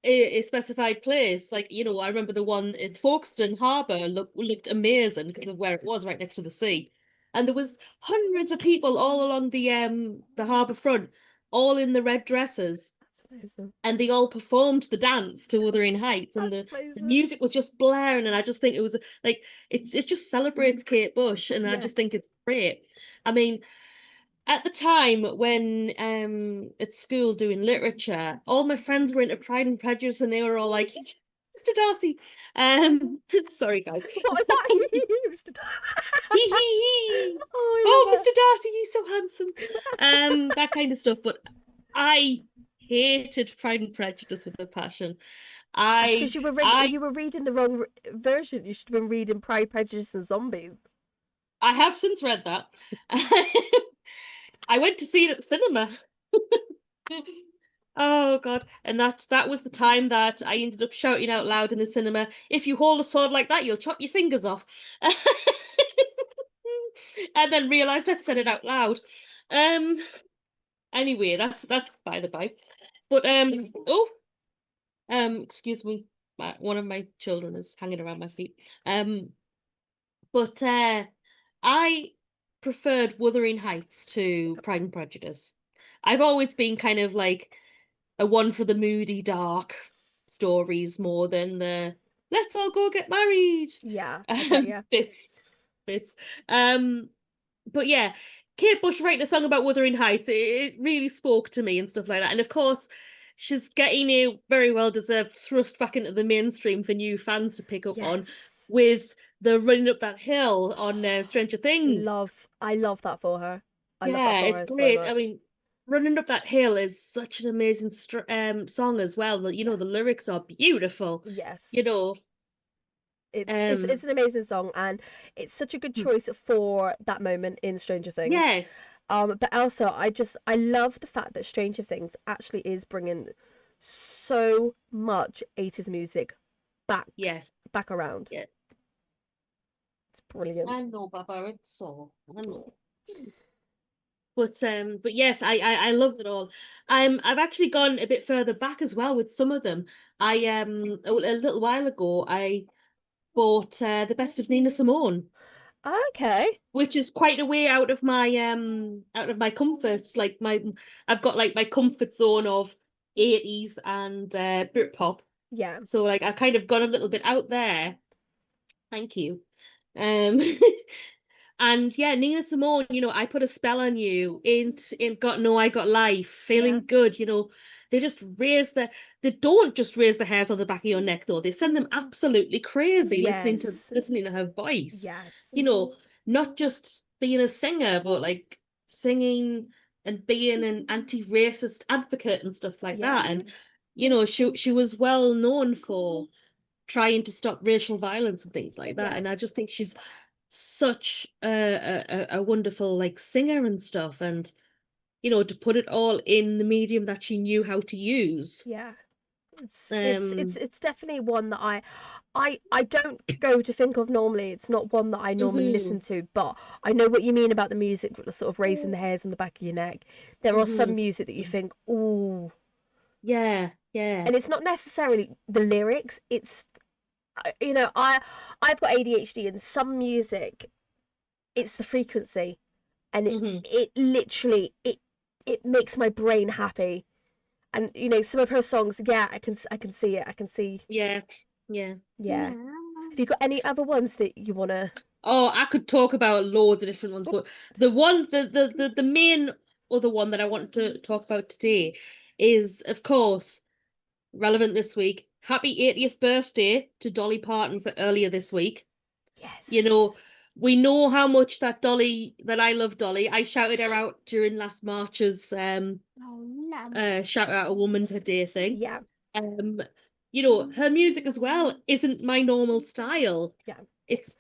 a specified place. Like, I remember the one in Folkestone Harbour looked amazing because of where it was, right next to the sea. And there was hundreds of people all along the harbour front, all in the red dresses, That's amazing. and they all performed the dance to Wuthering Heights, and That's the amazing. music was just blaring, and I just think it was like it just celebrates Kate Bush, and I Yeah. just think it's great. I mean, at the time when at school doing literature, all my friends were into Pride and Prejudice, and they were all like, Mr. Darcy. Sorry guys. What is that he used to do? Hee hee hee. Oh, Oh, I love Mr. Darcy, you're so handsome. That kind of stuff. But I hated Pride and Prejudice with a passion. That's I because I you were reading the wrong version. You should have been reading Pride, Prejudice, and Zombies. I have since read that. I went to see it at the cinema. Oh God. And that was the time that I ended up shouting out loud in the cinema, if you hold a sword like that, you'll chop your fingers off. And then realized I'd said it out loud. Um anyway, that's by the by. But excuse me. One of my children is hanging around my feet. But I preferred Wuthering Heights to Pride and Prejudice. I've always been kind of like a one for the moody, dark stories more than the let's all go get married Yeah, I get you. bits. Bits. Um, but yeah, Kate Bush writing a song about Wuthering Heights, it really spoke to me and stuff like that. And of course, she's getting a very well deserved thrust back into the mainstream for new fans to pick up on Yes. with the running up that hill on Stranger Things. I love that for her. I love that Yeah, for it's her so great. I much. mean, running up that hill is such an amazing song as well. Yeah. The lyrics are beautiful. Yes. You know, It's um, an amazing song, and it's such a good hmm, choice for that moment in Stranger Things. yes, But also I love the fact that Stranger Things actually is bringing so much 80s music back yes, back around. yes. It's brilliant. I know, Baba, it's so. I know. Oh. But yes, I love it all. I've actually gone a bit further back as well with some of them. A little while ago I bought the best of Nina Simone, Okay. which is quite a way out of my comforts. Like I've got like my comfort zone of 80s and Britpop. Yeah. So like I kind of gone a little bit out there. Thank you. Um and yeah, Nina Simone, I put a spell on you. Ain't got no I got life, Yeah. feeling good, they just they don't just raise the hairs on the back of your neck though. They send them absolutely crazy Yes. listening to her voice. You Yes. know, not just being a singer, but like singing and being an anti-racist advocate and stuff like Yeah. that. And she was well known for trying to stop racial violence and things like that. Yeah. And I just think she's such a wonderful like singer and stuff. And to put it all in the medium that she knew how to use. Yeah. It's Um, it's definitely one that I don't go to think of normally. It's not one that I normally listen mhm, to, but I know what you mean about the music, sort of raising the hairs on the back of your neck. There are some mhm. music that you think, ooh, Yeah, yeah. and it's not necessarily the lyrics. It's I've got ADHD, and some music, it's the frequency, and Mhm. it literally it makes my brain happy. And some of her songs, yeah, I can see it. I can see, Yeah, yeah. yeah. Have you got any other ones that you wanna? Oh, I could talk about loads of different ones, but the main other one that I want to talk about today is, of course, relevant this week. Happy 80th birthday to Dolly Parton for earlier this week. You know, Yes. we know how much that I love Dolly. I shouted her out during last March's shout out a woman per day thing. Yeah, Um, her music as well isn't my normal style. yeah, It's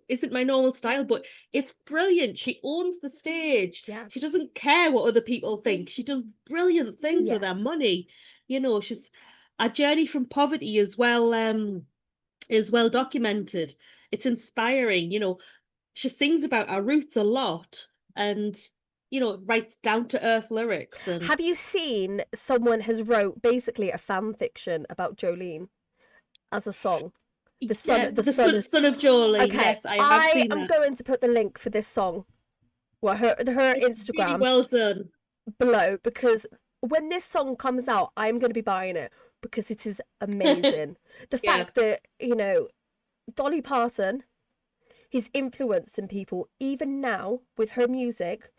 isn't my normal style, but it's brilliant. She owns the stage. yeah. She doesn't care what other people think. She does brilliant things with her Yes. money. She's a journey from poverty as well, is well documented. It's inspiring. She sings about our roots a lot, and writes down to earth lyrics. And Have you seen someone has wrote basically a fan fiction about Jolene as a song? yeah, The the son is son of Jolene. okay. Yes, I have I seen am that. going to put the link for this song, well, her It's really Instagram well done. below, because when this song comes out, I'm going to be buying it because it is amazing. The Yeah. fact that Dolly Parton is influencing people even now with her music,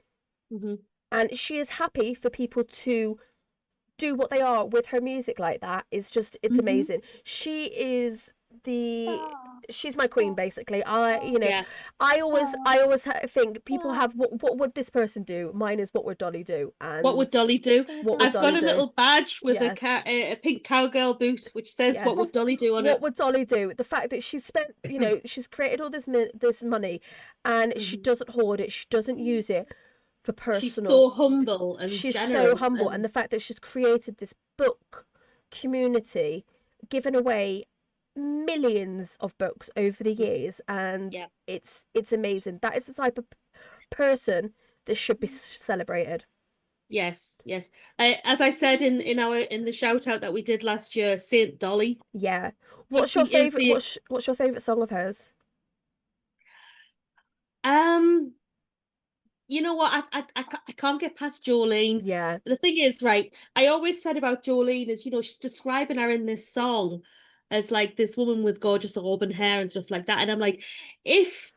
Hmm. and she is happy for people to do what they are with her music like that. It's Hmm. amazing. The she's my queen, basically. Yeah. I always think people have, what would this person do? Mine is, what would Dolly do? What And would Dolly do? what would I've got Dolly a do? little badge with Yes, a pink cowgirl boot which says "What yes. would Dolly do" on What it. would Dolly do? The fact that she's spent, she's created all this money, and she Hmm. doesn't hoard it. She doesn't use it for She's personal. so humble and She's so generous, humble, and and the fact that she's created this book community, given away millions of books over the years, and yeah. it's amazing. That is the type of person that should be celebrated. Yes, yes. As I said in the shout out that we did last year, Saint Dolly. Yeah. What's She your is favorite? the What's your favorite song of hers? um. You know what? I can't get past Jolene. Yeah. The thing is, right? I always said about Jolene is, she's describing her in this song as like this woman with gorgeous auburn hair and stuff like that, and I'm like, if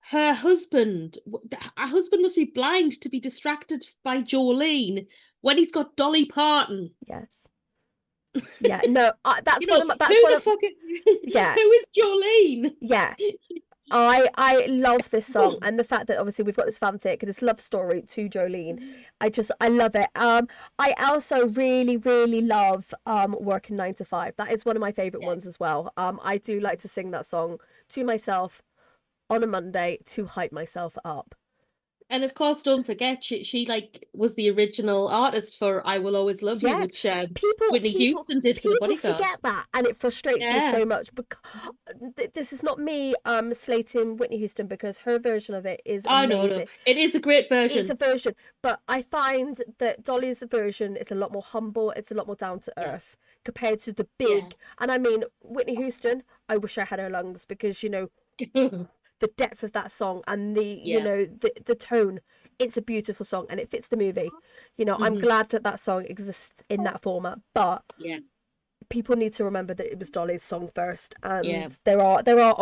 her husband must be blind to be distracted by Jolene when he's got Dolly Parton. Yes. Yeah. No. That's You one know, of my. That's who one the of. fuck? Yeah. Who is Jolene? Yeah. I love this song, and the fact that obviously we've got this fanfic, this love story to Jolene. I love it. I also really really love Working 9 to 5. That is one of my favorite Yeah. ones as well. I do like to sing that song to myself on a Monday to hype myself up. And of course, don't forget, she like was the original artist for "I Will Always Love You," Yeah, which people Whitney people Houston did for the people Bodyguard. forget that, and it frustrates me Yeah. so much, because this is not me slating Whitney Houston, because her version of it is Oh no, no, amazing. it is a great It's a version. version, but I find that Dolly's version is a lot more humble, it's a lot more down to Yeah. earth compared to the Yeah. big. And I mean, Whitney Houston, I wish I had her lungs, because the depth of that song, and Yeah. the tone, it's a beautiful song, and it fits the movie. I'm Hmm. glad that that song exists in that format, but Yeah. people need to remember that it was Dolly's song first, Yeah. and there are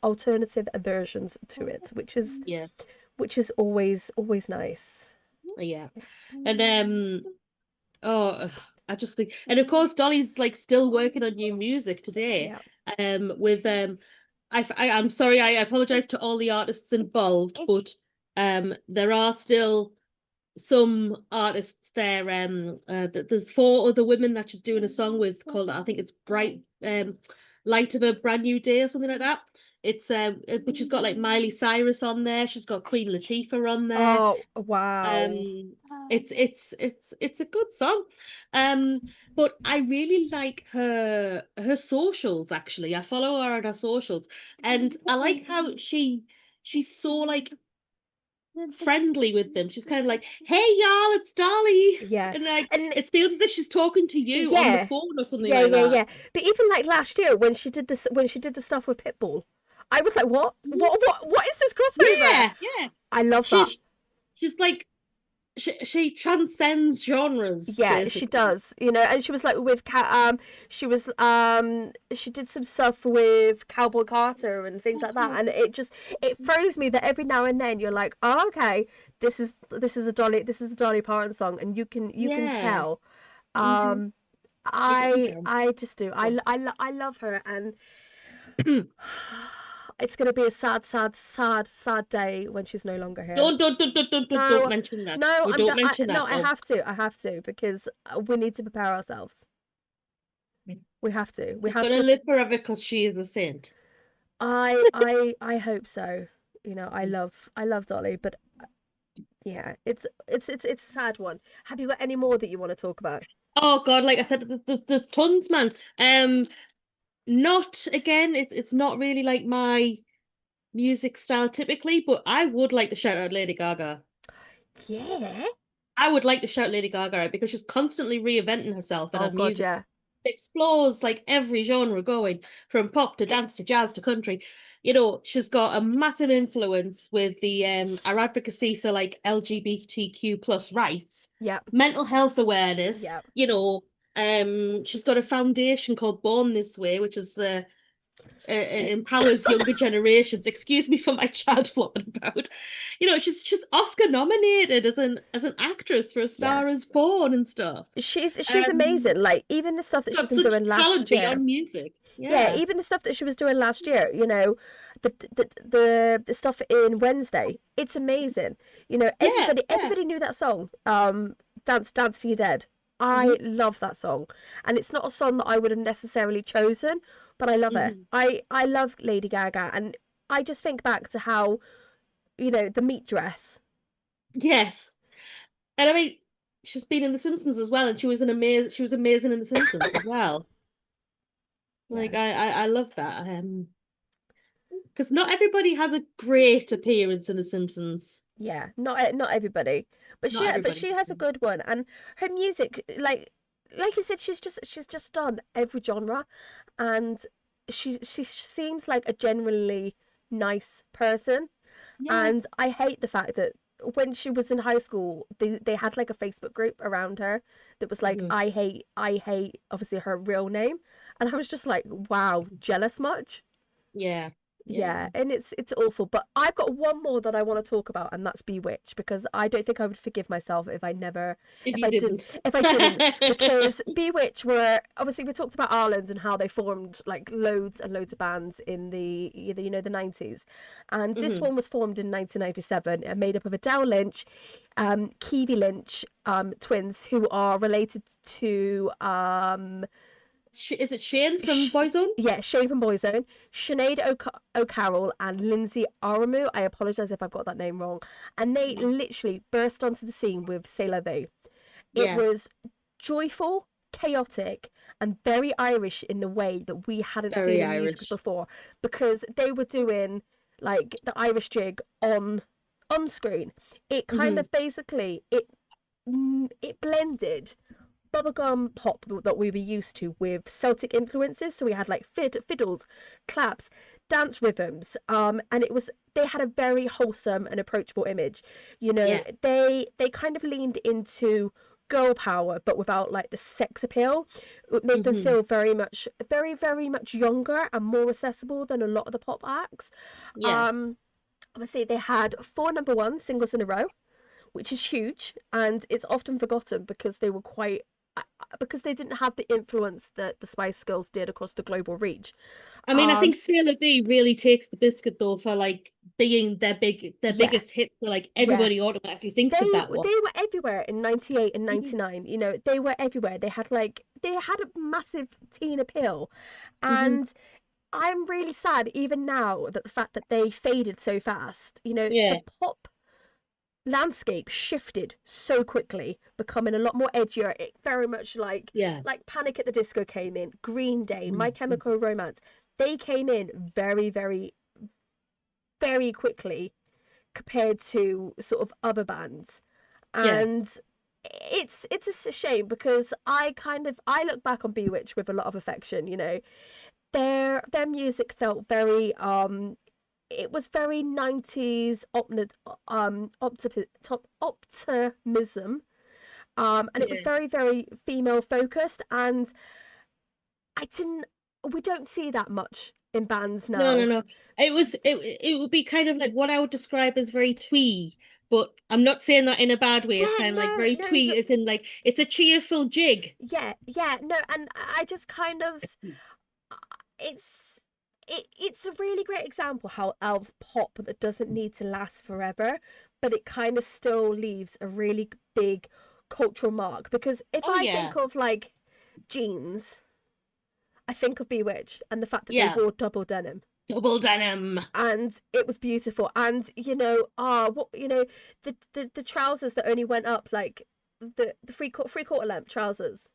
alternative versions to it, Yeah. which is always nice. Yeah. Yes. And oh, I just think, and of course, Dolly's like still working on new music today. Yeah. With I'm sorry, I apologize to all the artists involved, but there are still some artists there. There's four other women that she's doing a song with called, I think it's Bright Light of a Brand New Day or something like that. but she's got like Miley Cyrus on there. She's got Queen Latifah on there. Oh, wow. It's a good song. But I really like her socials actually. I follow her on her socials, and I like how she's so like friendly with them. She's kind of like, "Hey y'all, it's Dolly," Yeah. and like And it feels as if she's talking to you on the yeah. phone or something Yeah, like yeah, that. yeah. But even like last year when she did the stuff with Pitbull, I was like, what? Mhm. What is this crossover? Yeah. I love that. She's like she transcends genres Yeah, she basically. does, you know, and she was like with she did some stuff with Cowboy Carter and things like that, and it throws me that every now and then you're like, oh, okay, this is a Dolly Parton song, and you can Yeah. tell. Hmm. Um, You can tell. I just do. I love her, and it's gonna be a sad day when she's no longer here. Don't No, mention that. no, We don't mention no, that one. I have to, because we need to prepare ourselves. We have to. We She's have gonna to. live forever because she is a saint. I hope so. You know, I love Dolly, but yeah, it's a sad one. Have you got any more that you want to talk about? Oh God, like I said, there's tons, man. Not again. It's not really like my music style typically, but I would like to shout out Lady Gaga. Yeah. I would like to shout Lady Gaga out because she's constantly reinventing herself and Oh her God, music yeah. explores like every genre going from pop to dance to jazz to country. She's got a massive influence with the our advocacy for like LGBTQ plus rights, Yep. mental health awareness. Yep. She's got a foundation called Born This Way, which is empowers younger generations. Excuse me for my child flopping about. She's Oscar nominated as an actress for A Yeah. Star Is Born and stuff. She's Um, amazing. Like even the stuff that she's got been such doing last talent year. beyond music. Yeah, Yeah. even the stuff that she was doing last year, you know, the stuff in Wednesday, it's amazing. You know, Yeah, yeah. everybody knew that song. Dance to Your Dead. Hmm. I love that song, and it's not a song that I would have necessarily chosen, but I love it. Hmm. I love Lady Gaga, and I just think back to how, you know, the meat dress. Yes. And I mean, she's been in The Simpsons as well, and she was amazing in The Simpsons as well. Yeah. Like I love that. Because not everybody has a great appearance in The Simpsons. Yeah, not everybody, Not but everybody. she has a good one, and her music, like you said, she's just done every genre, and she seems like a genuinely nice person, Yeah. and I hate the fact that when she was in high school, they had like a Facebook group around her that was like, Mhm. I hate obviously her real name, and I was just like, wow, jealous much. Yeah. Yeah, Yeah. and it's awful. But I've got one more that I want to talk about, and that's Bewitched, because I don't think I would forgive myself If you didn't. if I didn't, because Bewitched were obviously, we talked about Ireland and how they formed like loads and loads of bands in the 90s, and this Hmm. one was formed in 1997 and made up of Adele Lynch, Kiwi Lynch, twins who are related to Is it Shane from Sh- Boyzone? yeah, Shane from Boyzone, Sinead O'Carroll, and Lindsay Aramu. I apologise if I've got that name wrong. And they Mhm. literally burst onto the scene with C'est La Vie. It Yeah. was joyful, chaotic, and very Irish in the way that we hadn't seen Very in music Irish. before, because they were doing like the Irish jig on screen. It kind Hmm. of basically it blended bubblegum pop that we were used to with Celtic influences. So we had like fiddles, claps, dance rhythms, and they had a very wholesome and approachable image. You know, Yeah. they kind of leaned into girl power, but without like the sex appeal. It made them Hmm. feel very much younger and more accessible than a lot of the pop acts. Yes. Um, Obviously, they had 4 number 1 singles in a row, which is huge, and it's often forgotten because they were quite because they didn't have the influence that the Spice Girls did across the global reach. I mean, I think Um, Sailor V really takes the biscuit though for like being their yeah, biggest hit. So like yeah. everybody automatically thinks They of that one. they were everywhere in 98 and Mhm. 99. You know, they were everywhere. They had a massive teen appeal, Hmm. and I'm really sad even now that the fact that they faded so fast. You know, the Yeah, pop landscape shifted so quickly, becoming a lot more edgier. It very much yeah. like Panic at the Disco came in, Green Day, My Mm, mm. Chemical Romance. They came in very, very, very quickly compared to sort of other bands. Yes. And it's a shame because I look back on Bewitched with a lot of affection, you know. Their music felt very it was very 90s optimism, and it was Yeah. very, very female focused, and I didn't we don't see that much in bands No, no, now. no. It would be kind of like what I would describe as very twee, but I'm not saying that in a bad way. It's Yeah, kind of like no, very no, twee, as in like it's a cheerful jig. yeah, no, and I just kind of it's it's a really great example how of pop that doesn't need to last forever, but it kind of still leaves a really big cultural mark. Because if Oh I yeah, think of like jeans, I think of Bewitched and the fact that they yeah. wore double denim. Double denim. And it was beautiful, and you know, what you know, the trousers that only went up like the three quarter length trousers.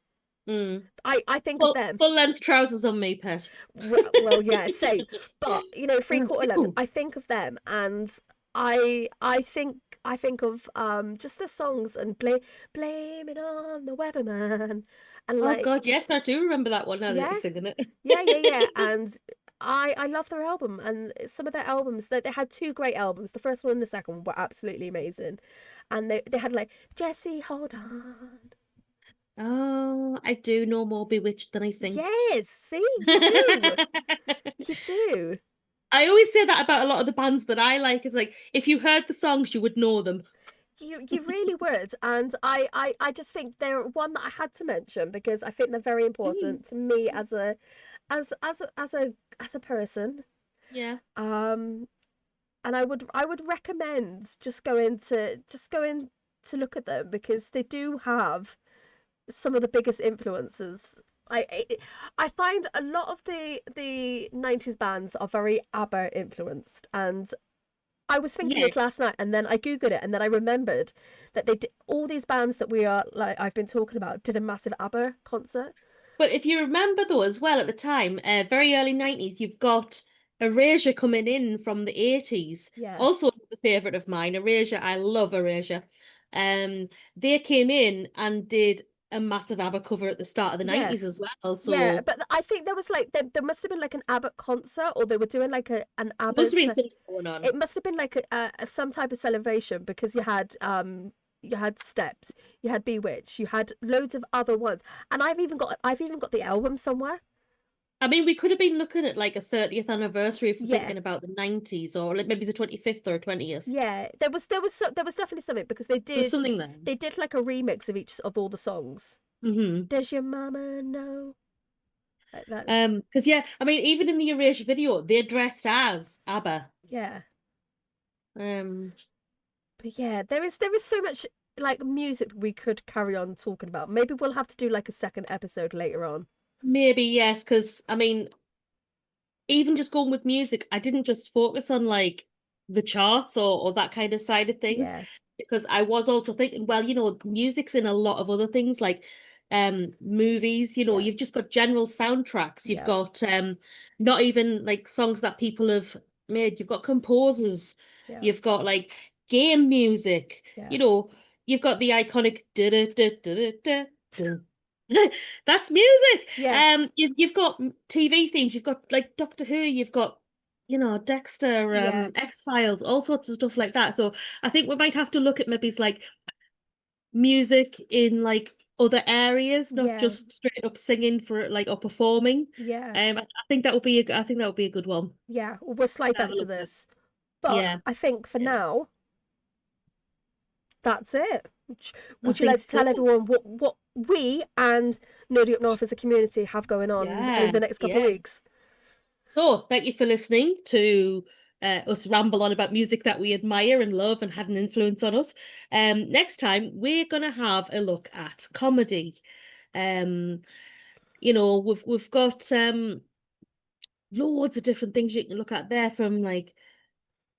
Mm. I think of them. Full length trousers on me, pet. Well, yeah, same. But you know, three quarter length. Ooh. I think of them, and I think of just the songs and blame it on the weatherman, and Oh like God, yes, I do remember that one now that yeah, you're singing yeah, it. and I love their album, and some of their albums that they had two great albums. The first one and the second one were absolutely amazing, and they had like Jesse, hold on. Oh, I do know more Bewitched than I think. Yes, see, you do. I always say that about a lot of the bands that I like. It's like if you heard the songs, you would know them. You really would, and I just think they're one that I had to mention because I think they're very Mm, important to me as a as a person. yeah. Um, and I would recommend just going to look at them because they do have some of the biggest influences. I find a lot of the 90s bands are very ABBA influenced, and I was thinking Yeah. this last night, and then I googled it, and then I remembered that they did, all these bands that we are like I've been talking about did a massive ABBA concert. But if you remember though as well at the time, very early 90s, you've got Erasure coming in from the 80s. Yeah, Also a favourite of mine, Erasure. I love Erasure. Um, they came in and did a massive ABBA cover at the start of the yeah, 90s as well. yeah. So But I think there was like there must have been like an ABBA concert, or they were doing like an there must ABBA. have been something going on. It must have been like some type of celebration because you had Steps, you had Bewitched, you had loads of other ones, and I've even got the album somewhere. I mean, we could have been looking at like a 30th anniversary if we're Yeah, thinking about the 90s, or like maybe it's the 25th or 20th. yeah. There was definitely something because There's something there. they did like a remix of each of all the songs. Hmm. Does your mama know? Like that. Because yeah, I mean, even in the Erasure video, they're dressed as ABBA. Yeah. Um, But yeah, there is so much like music we could carry on talking about. Maybe we'll have to do like a second episode later on. Maybe yes, because I mean, even just going with music, I didn't just focus on like the charts or that kind of side of things, Yeah. because I was also thinking, well, music's in a lot of other things like movies, Yeah. you've just got general soundtracks, you've Yeah. got not even like songs that people have made, you've got composers, Yeah. you've got like game music, Yeah. you've got the iconic da da da da da da. That's music. Yeah. You've got TV themes. You've got like Doctor Who. You've got Dexter, Yeah. X-Files, all sorts of stuff like that. So I think we might have to look at maybe like music in like other areas, not Yeah. just straight up singing for like or performing. Yeah. I think I think that would be a good one Yeah. We'll slide to have back a to look at. this. But Yeah, I think for yeah. now, that's it. I Would you think like to so. tell everyone what we and Nerdy Up North as a community have going on over the Yes, next couple of weeks? yes. So, thank you for listening to us ramble on about music that we admire and love and had an influence on us. Next time, we're going to have a look at comedy. Um, we've got loads of different things you can look at there, from like,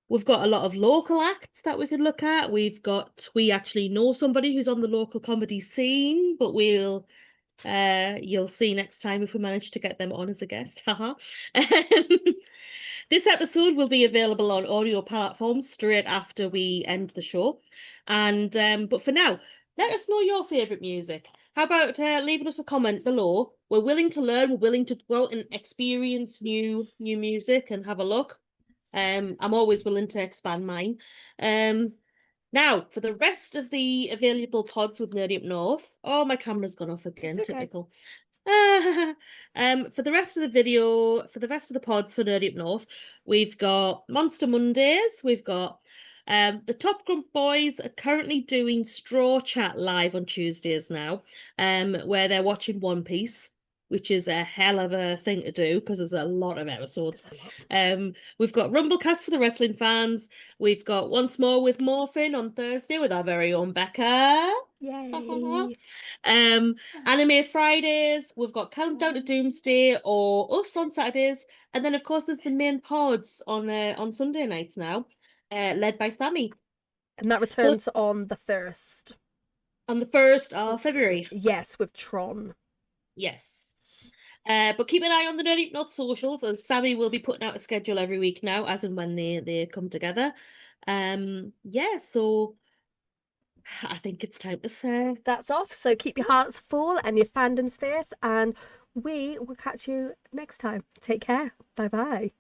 we've got a lot of local acts that we could look at. We actually know somebody who's on the local comedy scene, but you'll see next time if we manage to get them on as a guest. Haha. This episode will be available on audio platforms straight after we end the show. And but for now, let us know your favourite music. How about leaving us a comment below? We're willing to learn, we're willing to go out and experience new music and have a look. I'm always willing to expand mine. Now, for the rest of the available pods with Nerdy Up North. Oh, my camera's gone off again, It's okay. typical. For the rest of the pods for Nerdy Up North, we've got Monster Mondays. We've got the Top Grump Boys are currently doing Straw Chat live on Tuesdays now, where they're watching One Piece, which is a hell of a thing to do because there's a lot of episodes. It's a lot. We've got Rumblecast for the wrestling fans. We've got Once More with Morphin on Thursday with our very own Becca. Yay. Anime Fridays, we've got Countdown to Doomsday or us on Saturdays, and then of course there's the main pods on Sunday nights now, led by Sammy And that returns on the 1st. on the 1st of February. Yes, with Tron. Yes. But keep an eye on the Nerdy Up North socials, as Sammy will be putting out a schedule every week now, as and when they come together. Yeah, so I think it's time to say That's off. So keep your hearts full and your fandoms fierce, and we will catch you next time. Take care. Bye bye.